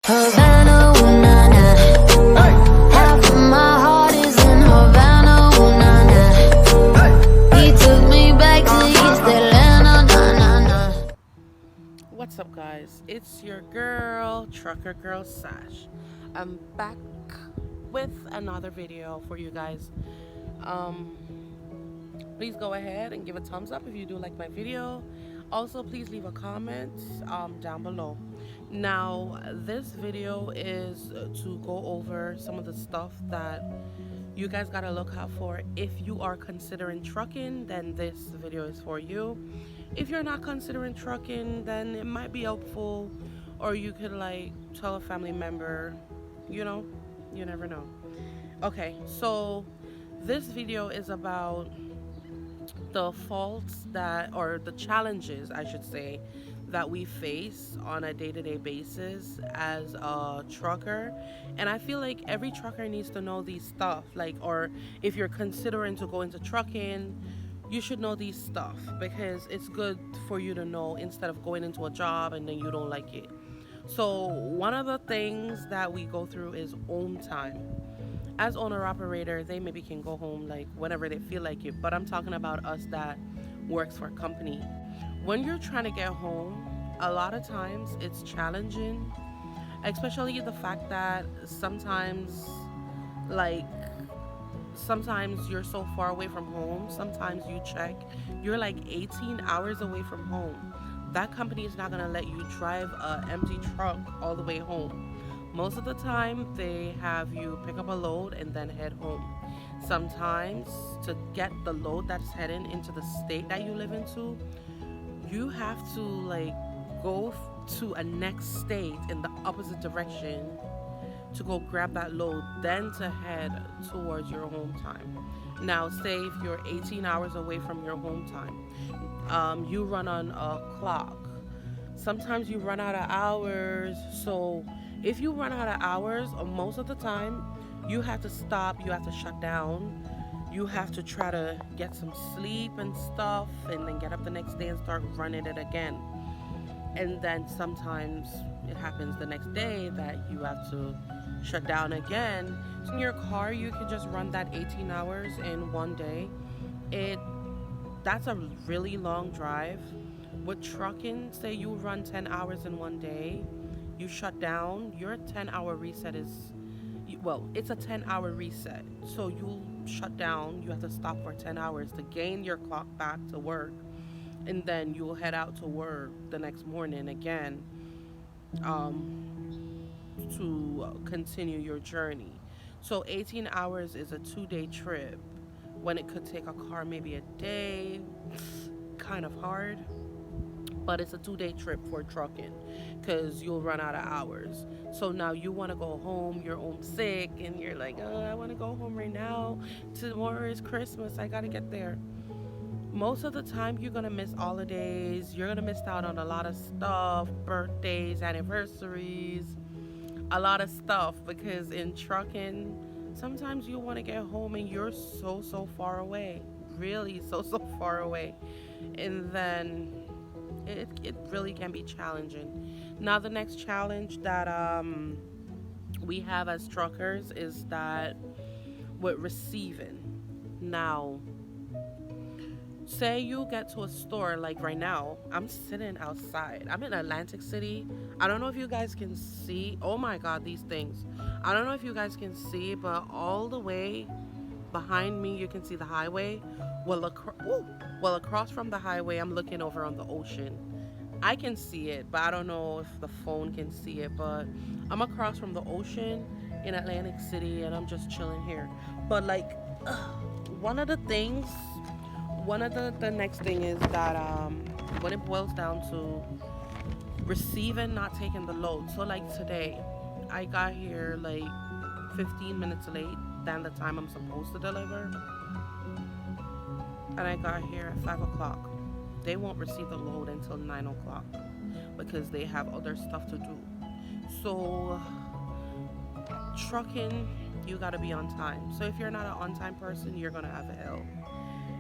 Havana, ooh, nah, nah. Half of my heart is in Havana, ooh, nah, nah. He took me back to East Atlanta, nah, nah, nah. What's up, guys? It's your girl, Trucker Girl Sash. I'm back with another video for you guys. Um, Please go ahead and give a thumbs up if you do like my video. Also, please leave a comment down below. Now, this video is to go over some of the stuff that you guys gotta look out for. If you are considering trucking, then this video is for you. If you're not considering trucking, then it might be helpful, or you could like tell a family member, you know, you never know. Okay, so this video is about the faults that, or the challenges I should say, that we face on a day-to-day basis as a trucker. And I feel like every trucker needs to know these stuff, like, or if you're considering to go into trucking, you should know these stuff because it's good for you to know instead of going into a job and then you don't like it. So one of the things that we go through is home time. As owner operator, they maybe can go home like whenever they feel like it, but I'm talking about us that works for a company. When you're trying to get home, a lot of times it's challenging, especially the fact that like sometimes you're so far away from home. Sometimes you check, you're like 18 hours away from home. That company is not going to let you drive an empty truck all the way home. Most of the time, they have you pick up a load and then head home. Sometimes, to get the load that's heading into the state that you live into, you have to like go to a next state in the opposite direction to go grab that load, then to head towards your home time. Now, say if you're 18 hours away from your home time, you run on a clock. Sometimes you run out of hours, so if you run out of hours, most of the time, you have to stop, you have to shut down, you have to try to get some sleep and stuff, and then get up the next day and start running it again. And then sometimes it happens the next day that you have to shut down again. So in your car, you can just run that 18 hours in one day. That's a really long drive. With trucking, say you run 10 hours in one day, you shut down, your 10-hour reset is, well, it's a 10-hour reset. So you'll shut down, you have to stop for 10 hours to gain your clock back to work. And then you'll head out to work the next morning again to continue your journey. So 18 hours is a 2-day trip when it could take a car maybe a day. Kind of hard, but it's a 2-day trip for trucking because you'll run out of hours. So now you want to go home, you're homesick, and you're like, oh, I want to go home right now. Tomorrow is Christmas, I got to get there. Most of the time, you're going to miss holidays, you're going to miss out on a lot of stuff, birthdays, anniversaries, a lot of stuff, because in trucking, sometimes you want to get home and you're so far away, really so far away. And then it really can be challenging. Now, the next challenge that we have as truckers is that with receiving. Now, say you get to a store, like right now, I'm sitting outside. I'm in Atlantic City. I don't know if you guys can see. Oh my God, these things. I don't know if you guys can see, but all the way behind me, you can see the highway. Well, across from the highway, I'm looking over on the ocean. I can see it, but I don't know if the phone can see it, but I'm across from the ocean in Atlantic City, and I'm just chilling here. But like, one of the next thing is that when it boils down to receiving, not taking the load. So like today, I got here like 15 minutes late than the time I'm supposed to deliver, and I got here at 5 o'clock. They won't receive the load until 9 o'clock because they have other stuff to do. So trucking, you got to be on time. So if you're not an on-time person, you're gonna have hell.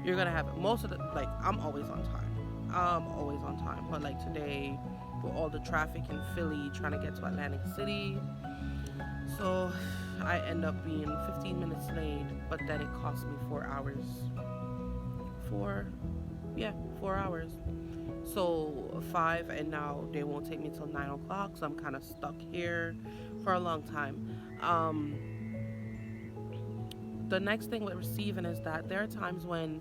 You're gonna have it. Most of the, like, I'm always on time, but like today with all the traffic in Philly trying to get to Atlantic City. So I end up being 15 minutes late, but then it cost me 4 hours. 4 hours. So 5, and now they won't take me till 9 o'clock. So I'm kind of stuck here for a long time. The next thing with receiving is that there are times when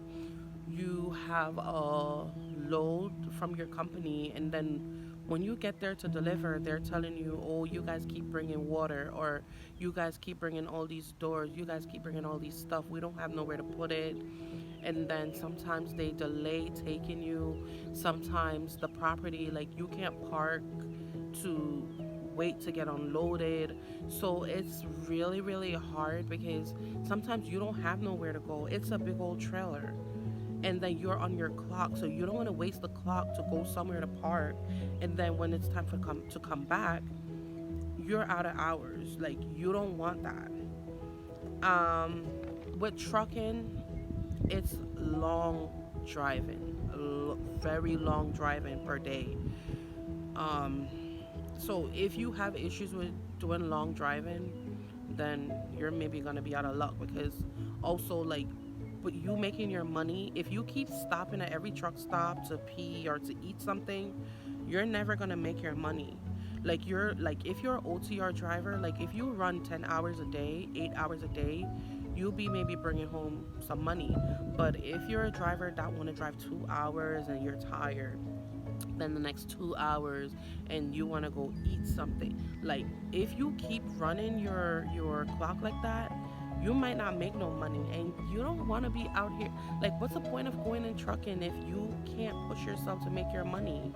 you have a load from your company, and then when you get there to deliver, they're telling you, oh, you guys keep bringing water, or you guys keep bringing all these doors, you guys keep bringing all these stuff, we don't have nowhere to put it. And then sometimes they delay taking you. Sometimes the property, like, you can't park to wait to get unloaded. So it's really, really hard because sometimes you don't have nowhere to go. It's a big old trailer, and then you're on your clock, so you don't want to waste the clock to go somewhere to park, and then when it's time for come back, you're out of hours. Like, you don't want that. With trucking, it's long driving, very long driving per day. So if you have issues with doing long driving, then you're maybe gonna be out of luck, because also, like, but you making your money, if you keep stopping at every truck stop to pee or to eat something, you're never gonna make your money. Like, if you're an OTR driver, like, if you run 10 hours a day, 8 hours a day, you'll be maybe bringing home some money. But if you're a driver that want to drive 2 hours and you're tired, then the next 2 hours, and you want to go eat something, like, if you keep running your clock like that, you might not make no money, and you don't want to be out here. Like, what's the point of going in trucking if you can't push yourself to make your money?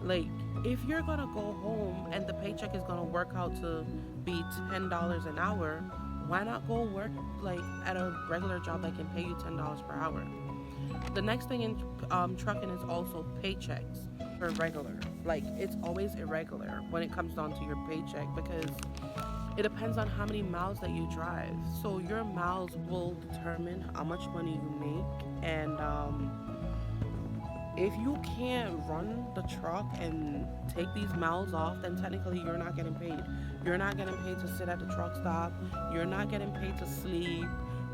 Like, if you're gonna go home and the paycheck is gonna work out to be $10 an hour, why not go work, like, at a regular job that can pay you $10 per hour? The next thing in trucking is also paychecks. Irregular. Like, it's always irregular when it comes down to your paycheck, because it depends on how many miles that you drive. So your miles will determine how much money you make. And if you can't run the truck and take these miles off, then technically you're not getting paid. You're not getting paid to sit at the truck stop. You're not getting paid to sleep.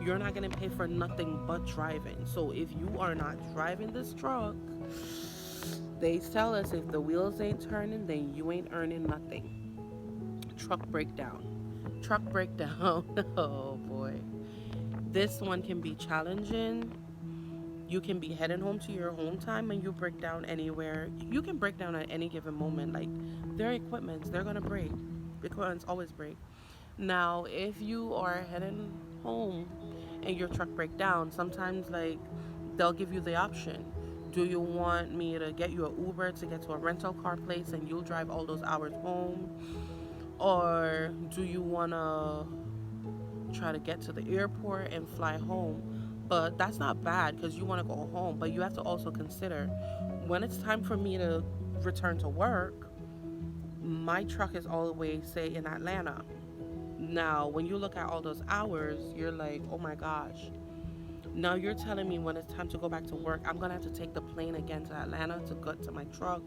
You're not getting paid for nothing but driving. So if you are not driving this truck, they tell us if the wheels ain't turning, then you ain't earning nothing. Truck breakdown. Oh boy. This one can be challenging. You can be heading home to your home time and you break down anywhere. You can break down at any given moment. Like, their equipments, they're gonna break. Equipments always break. Now, if you are heading home and your truck break down, sometimes, like, they'll give you the option. Do you want me to get you an Uber to get to a rental car place and you'll drive all those hours home? Or do you want to try to get to the airport and fly home? But that's not bad, because you want to go home. But you have to also consider, when it's time for me to return to work, my truck is all the way, say, in Atlanta. Now, when you look at all those hours, you're like, oh my gosh. Now you're telling me when it's time to go back to work, I'm going to have to take the plane again to Atlanta to get to my truck,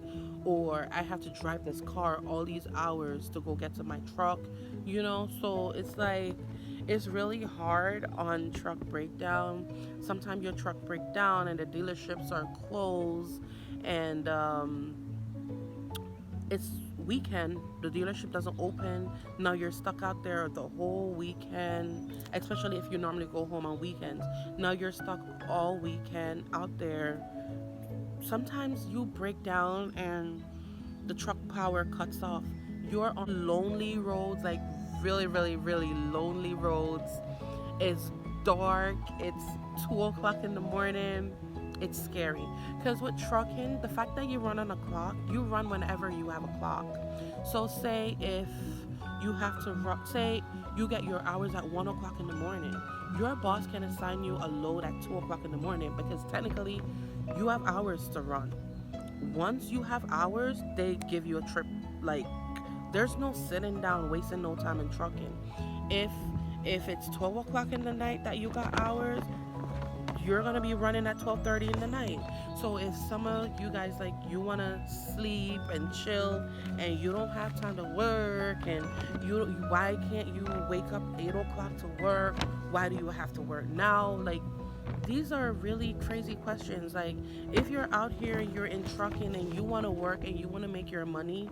or I have to drive this car all these hours to go get to my truck, you know? So it's like, it's really hard on truck breakdown. Sometimes your truck break down and the dealerships are closed, and it's weekend, the dealership doesn't open. Now you're stuck out there the whole weekend, especially if you normally go home on weekends. Now you're stuck all weekend out there. Sometimes you break down and the truck power cuts off. You're on lonely roads, like really, really, really lonely roads. It's dark, it's 2 o'clock in the morning. It's scary, because with trucking, the fact that you run on a clock, you run whenever you have a clock. So say if you have to run, say you get your hours at 1 o'clock in the morning, your boss can assign you a load at 2 o'clock in the morning, because technically you have hours to run. Once you have hours, they give you a trip. Like, there's no sitting down wasting no time in trucking. If it's 12 o'clock in the night that you got hours, you're gonna be running at 12:30 in the night. So if some of you guys like you wanna sleep and chill and you don't have time to work, and why can't you wake up 8 o'clock to work? Why do you have to work now? Like, these are really crazy questions. Like, if you're out here and you're in trucking and you want to work and you want to make your money,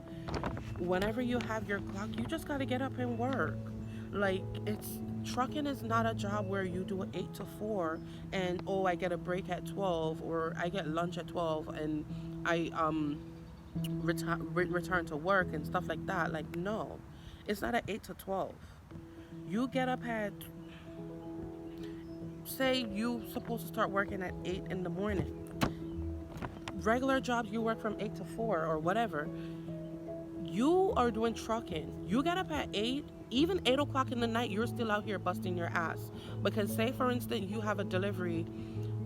whenever you have your clock, you just got to get up and work. Like, it's trucking is not a job where you do an 8 to 4 and oh, I get a break at 12 or I get lunch at 12 and I return to work and stuff like that. Like, no, it's not an 8 to 12. You get up at, say you supposed to start working at 8 in the morning. Regular jobs you work from 8 to 4 or whatever. You are doing trucking. You get up at 8, even 8 o'clock in the night, you're still out here busting your ass. Because say for instance you have a delivery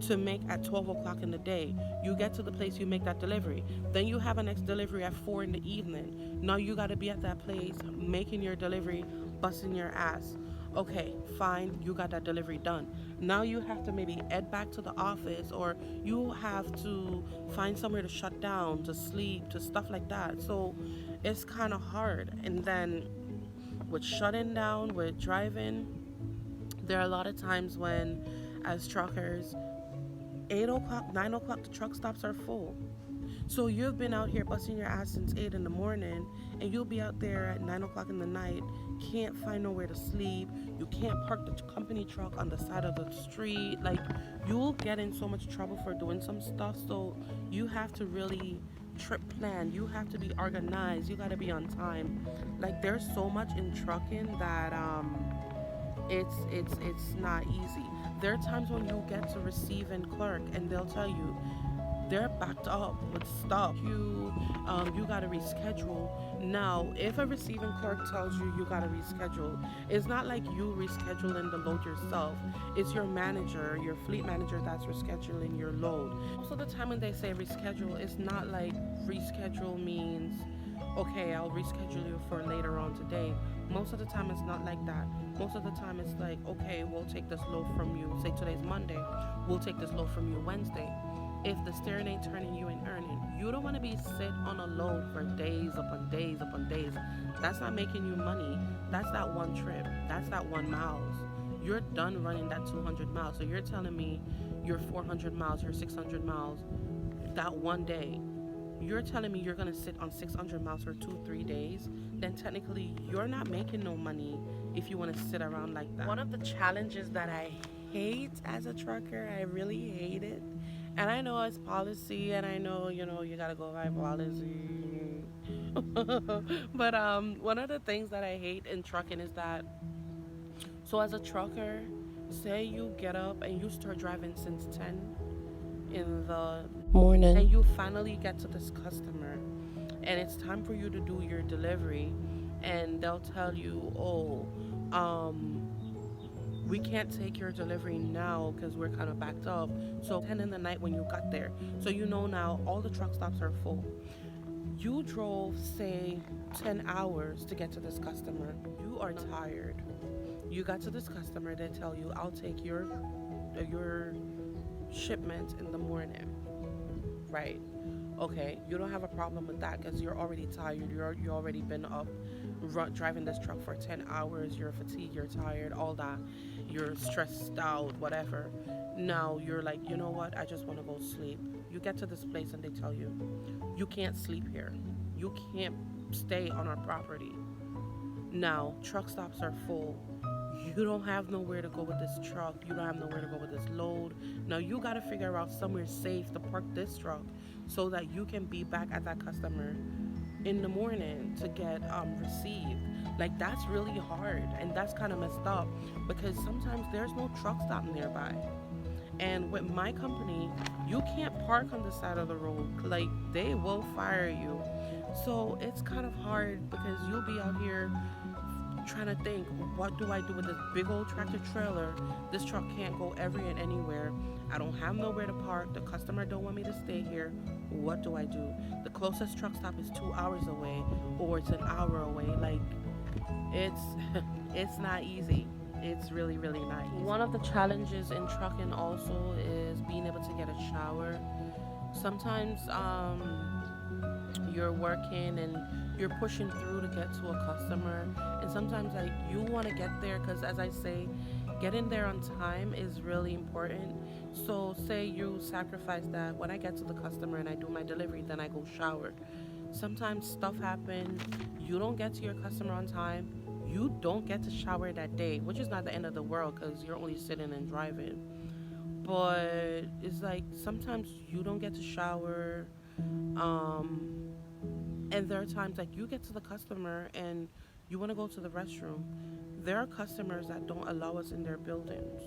to make at 12 o'clock in the day. You get to the place, you make that delivery. Then you have a next delivery at 4 in the evening. Now you got to be at that place making your delivery, busting your ass. Okay, fine, you got that delivery done. Now you have to maybe head back to the office, or you have to find somewhere to shut down, to sleep, to stuff like that. So it's kind of hard. And then with shutting down, with driving, there are a lot of times when, as truckers, 8 o'clock, 9 o'clock, the truck stops are full. So you've been out here busting your ass since 8 in the morning, and you'll be out there at 9 o'clock in the night, can't find nowhere to sleep. You can't park the company truck on the side of the street. Like, you'll get in so much trouble for doing some stuff. So you have to really trip plan. You have to be organized. You got to be on time. Like, there's so much in trucking that it's not easy. There are times when you get to receive and clerk, and they'll tell you they're backed up with stuff. You gotta reschedule. Now, if a receiving clerk tells you you gotta reschedule, it's not like you rescheduling the load yourself. It's your manager, your fleet manager, that's rescheduling your load. Most of the time when they say reschedule, it's not like reschedule means, okay, I'll reschedule you for later on today. Most of the time it's not like that. Most of the time it's like, okay, we'll take this load from you. Say today's Monday, we'll take this load from you Wednesday. If the steering ain't turning, you ain't earning. You don't want to be sit on a load for days upon days upon days. That's not making you money. That's that one trip. That's that 1 miles. You're done running that 200 miles. So you're telling me you're 400 miles, you're 600 miles, that one day. You're telling me you're going to sit on 600 miles for 2-3 days. Then technically you're not making no money if you want to sit around like that. One of the challenges that I hate as a trucker, I really hate it. And I know it's policy, and I know, you gotta go by policy. But one of the things that I hate in trucking is that, so as a trucker, say you get up and you start driving since 10 in the morning, and you finally get to this customer, and it's time for you to do your delivery, and they'll tell you, we can't take your delivery now because we're kind of backed up. So 10 in the night when you got there. So now all the truck stops are full. You drove, say, 10 hours to get to this customer. You are tired. You got to this customer, they tell you, I'll take your shipment in the morning. Right. Okay, you don't have a problem with that because you're already tired. You're already been up driving this truck for 10 hours. You're fatigued, you're tired, all that. You're stressed out, whatever. Now you're like, you know what? I just want to go sleep. You get to this place and they tell you, you can't sleep here. You can't stay on our property. Now, truck stops are full. You don't have nowhere to go with this truck. You don't have nowhere to go with this load. Now you got to figure out somewhere safe to park this truck so that you can be back at that customer in the morning to get received. Like, that's really hard, and that's kind of messed up because sometimes there's no truck stop nearby. And with my company, you can't park on the side of the road. Like, they will fire you. So it's kind of hard because you'll be out here trying to think, what do I do with this big old tractor trailer? This truck can't go every and anywhere. I don't have nowhere to park. The customer don't want me to stay here. What do I do? The closest truck stop is 2 hours away, or it's an hour away. Like, it's not easy. It's really, really nice. One of the challenges in trucking also is being able to get a shower. Sometimes you're working and you're pushing through to get to a customer, and sometimes like you want to get there because, as I say, getting there on time is really important. So say you sacrifice that. When I get to the customer and I do my delivery, then I go shower. Sometimes stuff happens, you don't get to your customer on time, you don't get to shower that day, which is not the end of the world because you're only sitting and driving. But it's like sometimes you don't get to shower. um and there are times like you get to the customer and you want to go to the restroom. There are customers that don't allow us in their buildings.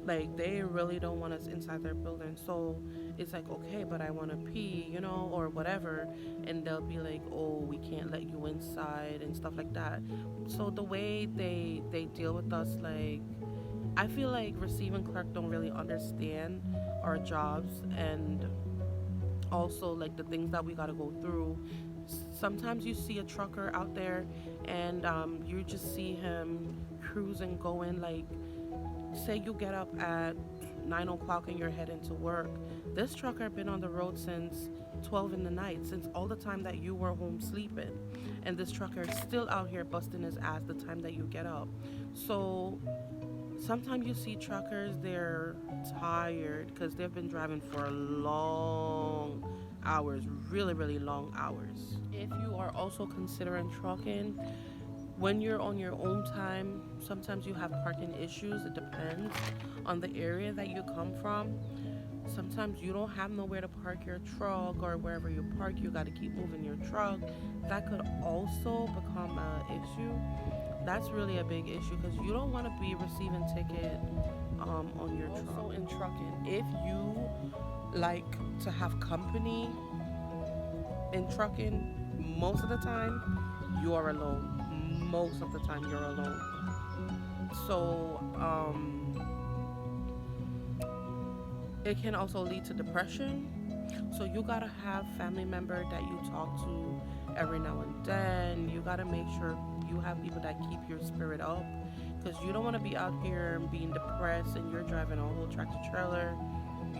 Like they really don't want us inside their building. So it's like, okay, but I want to pee, or whatever. And they'll be like, oh, we can't let you inside and stuff like that. So the way they deal with us, like, I feel like receiving clerk don't really understand our jobs, and also like the things that we got to go through. Sometimes you see a trucker out there and you just see him cruising, going like, say you get up at 9 o'clock and you're heading to work. This trucker been on the road since 12 in the night, since all the time that you were home sleeping, and this trucker is still out here busting his ass the time that you get up. So sometimes you see truckers, they're tired because they've been driving for long hours, really, really long hours. If you are also considering trucking, when you're on your own time, sometimes you have parking issues. It depends on the area that you come from. Sometimes you don't have nowhere to park your truck, or wherever you park, you got to keep moving your truck. That could also become an issue. That's really a big issue because you don't want to be receiving ticket on your truck. Also in trucking, if you like to have company in trucking, most of the time you are alone. Most of the time you're alone. So it can also lead to depression. So you gotta have family member that you talk to every now and then. You gotta make sure you have people that keep your spirit up, because you don't want to be out here being depressed and you're driving a whole tractor trailer.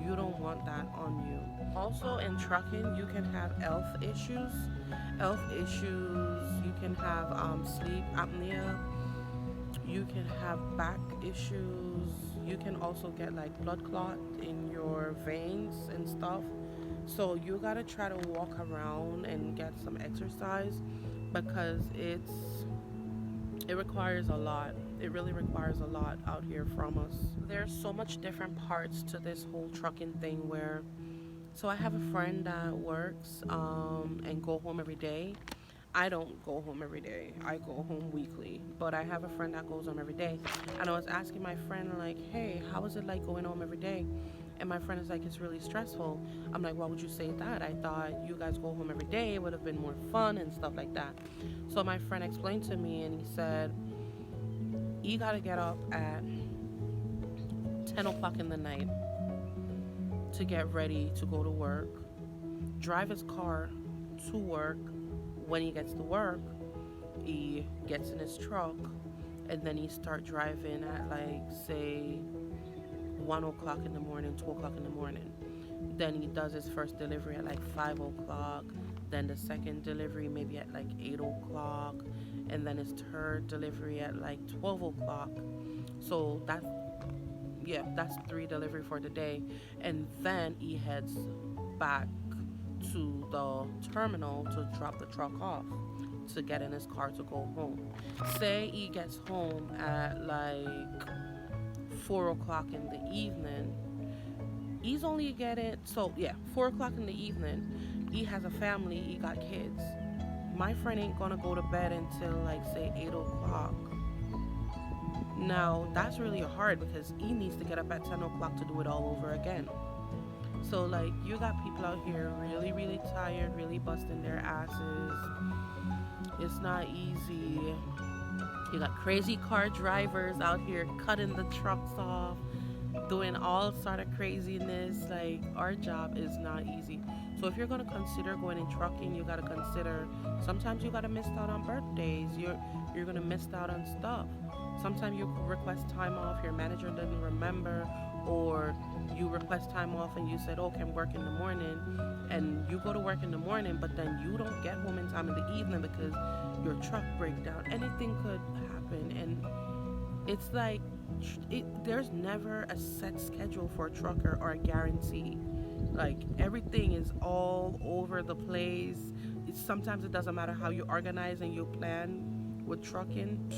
You don't want that on you. Also in trucking, you can have health issues. You can have sleep apnea. You can have back issues. You can also get like blood clot in your veins and stuff. So you gotta try to walk around and get some exercise, because it requires a lot. It really requires a lot out here from us. There's so much different parts to this whole trucking thing where, so I have a friend that works and go home every day. I don't go home every day. I go home weekly. But I have a friend that goes home every day. And I was asking my friend, like, hey, how is it like going home every day? And my friend is like, it's really stressful. I'm like, why would you say that? I thought you guys go home every day. It would have been more fun and stuff like that. So my friend explained to me, and he said, you got to get up at 10 o'clock in the night to get ready to go to work, drive his car to work. When he gets to work, he gets in his truck, and then he start driving at like, say, 1 o'clock in the morning, 2 o'clock in the morning. Then he does his first delivery at like 5 o'clock, then the second delivery maybe at like 8 o'clock, and then his third delivery at like 12 o'clock. So that's 3 delivery for the day. And then he heads back to the terminal to drop the truck off, to get in his car to go home. Say he gets home at like 4 o'clock in the evening. He's only getting, 4 o'clock in the evening. He has a family, he got kids. My friend ain't gonna go to bed until like, say, 8 o'clock. Now, that's really hard because he needs to get up at 10 o'clock to do it all over again. So, like, you got people out here really, really tired, really busting their asses. It's not easy. You got crazy car drivers out here cutting the trucks off. doing all sort of craziness. Like, our job is not easy. So if you're gonna consider going in trucking, you gotta consider sometimes you gotta miss out on birthdays. You're gonna miss out on stuff. Sometimes you request time off, your manager doesn't remember, or you request time off and you said, "Oh, can work in the morning," and you go to work in the morning, but then you don't get home in time in the evening because your truck breaks down. Anything could happen, and it's like there's never a set schedule for a trucker or a guarantee. Like, everything is all over the place. Sometimes it doesn't matter how you organize and you plan with trucking.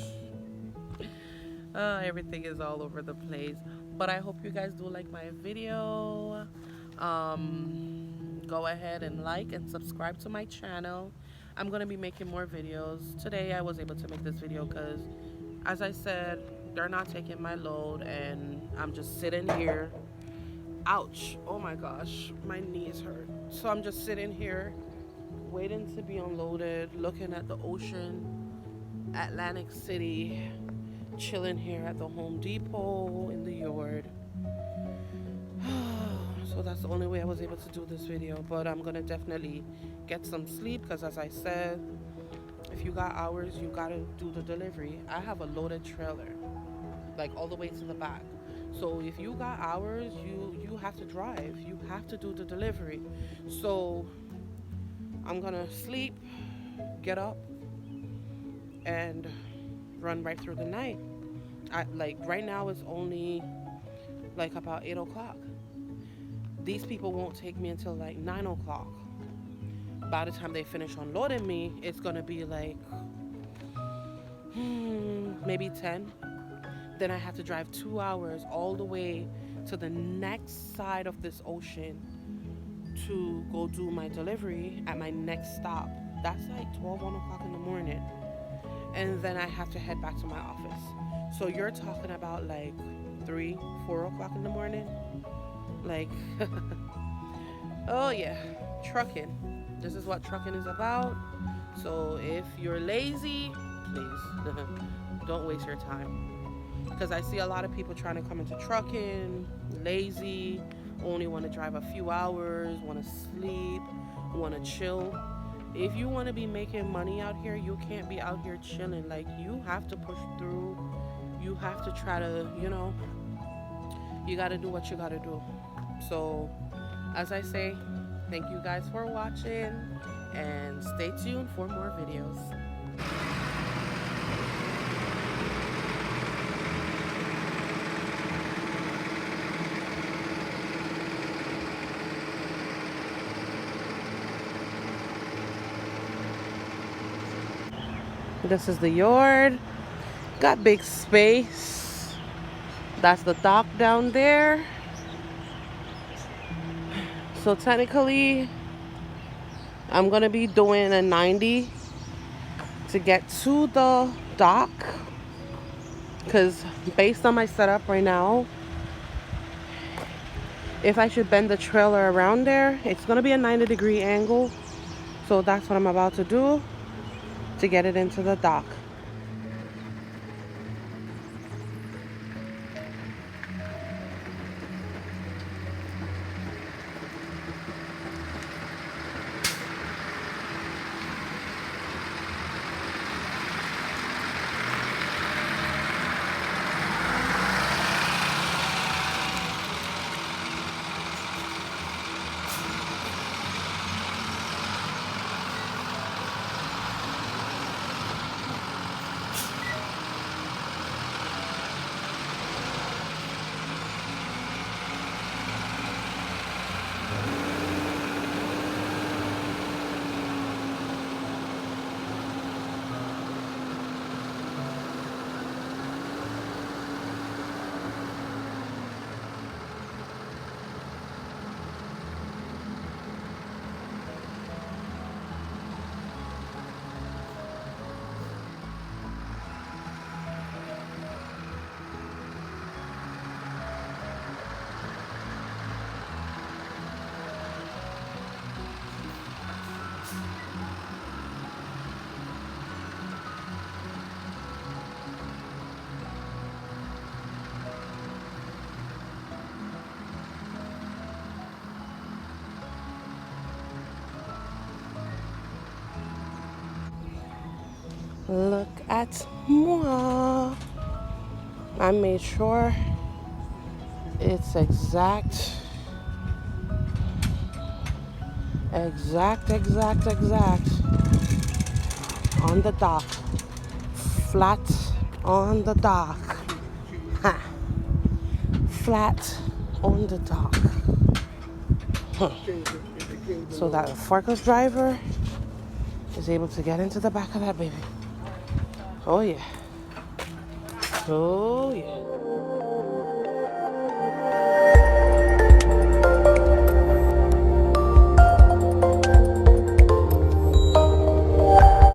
Everything is all over the place. But I hope you guys do like my video. Go ahead and like and subscribe to my channel. I'm gonna be making more videos. Today I was able to make this video because, as I said, they're not taking my load and I'm just sitting here. Ouch, oh my gosh, my knees hurt. So I'm just sitting here waiting to be unloaded, looking at the ocean, Atlantic City, chilling here at the Home Depot in the yard. So that's the only way I was able to do this video, but I'm gonna definitely get some sleep because, as I said, if you got hours, you gotta do the delivery. I have a loaded trailer, like all the way to the back. So if you got hours, you have to drive. You have to do the delivery. So I'm gonna sleep, get up, and run right through the night. Like right now it's only like about 8 o'clock. These people won't take me until like 9 o'clock. By the time they finish unloading me, it's gonna be like maybe 10. Then I have to drive 2 hours all the way to the next side of this ocean to go do my delivery at my next stop. That's like 12, 1 o'clock in the morning. And then I have to head back to my office. So you're talking about like 3, 4 o'clock in the morning. Like, oh yeah, trucking. This is what trucking is about. So if you're lazy, please don't waste your time. Because I see a lot of people trying to come into trucking, lazy, only want to drive a few hours, want to sleep, want to chill. If you want to be making money out here, you can't be out here chilling. Like, you have to push through. You have to try to, you got to do what you got to do. So, as I say, thank you guys for watching and stay tuned for more videos. This is the yard. Got big space. That's the dock down there. So technically, I'm gonna be doing a 90 to get to the dock, because based on my setup right now, if I should bend the trailer around there, it's gonna be a 90-degree angle. So that's what I'm about to do to get it into the dock. at moi. I made sure it's exact on the dock. Flat on the dock. Ha. Flat on the dock. So that the forklift driver is able to get into the back of that baby. Oh yeah. Oh yeah.